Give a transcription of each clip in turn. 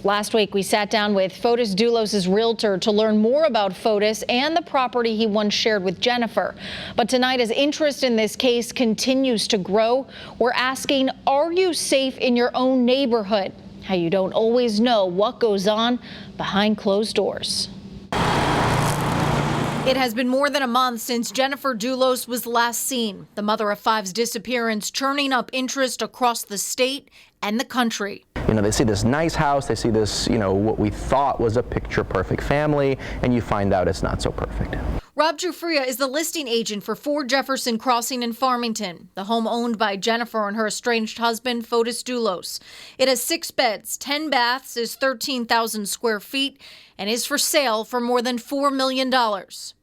Last week, we sat down with Fotis Dulos' realtor to learn more about Fotis and the property he once shared with Jennifer. But tonight, as interest in this case continues to grow, we're asking, are you safe in your own neighborhood? How you don't always know what goes on behind closed doors. It has been more than a month since Jennifer Dulos was last seen. The mother of five's disappearance churning up interest across the state and the country. You know, they see this nice house, they see this, what we thought was a picture-perfect family, and you find out it's not so perfect. Rob Giuffria is the listing agent for 4 Jefferson Crossing in Farmington, the home owned by Jennifer and her estranged husband, Fotis Dulos. It has 6 beds, 10 baths, is 13,000 square feet, and is for sale for more than $4 million.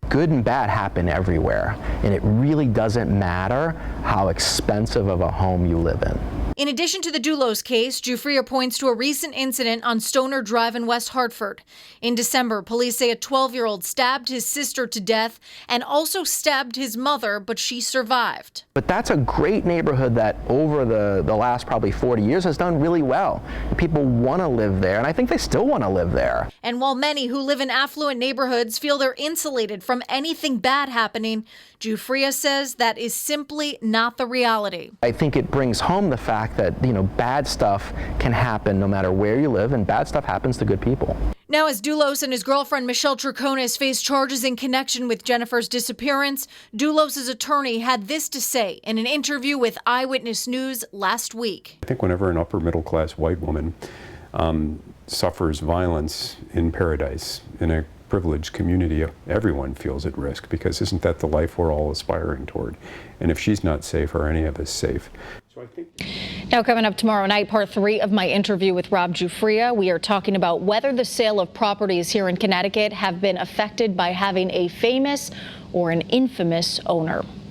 Good and bad happen everywhere, and it really doesn't matter how expensive of a home you live in. In addition to the Dulos case, Giuffria points to a recent incident on Stoner Drive in West Hartford. In December, police say a 12-year-old stabbed his sister to death and also stabbed his mother, but she survived. But that's a great neighborhood that over the last probably 40 years has done really well. People want to live there, and I think they still want to live there. And while many who live in affluent neighborhoods feel they're insulated from anything bad happening, Giuffria says that is simply not the reality. I think it brings home the fact that, bad stuff can happen no matter where you live, and bad stuff happens to good people. Now, as Dulos and his girlfriend Michelle Troconis face charges in connection with Jennifer's disappearance, Dulos' attorney had this to say in an interview with Eyewitness News last week. I think whenever an upper middle class white woman suffers violence in paradise, in a privileged community, everyone feels at risk, because isn't that the life we're all aspiring toward? And if she's not safe, are any of us safe? So I think. Now, coming up tomorrow night, part 3 of my interview with Rob Giuffria, we are talking about whether the sale of properties here in Connecticut have been affected by having a famous or an infamous owner.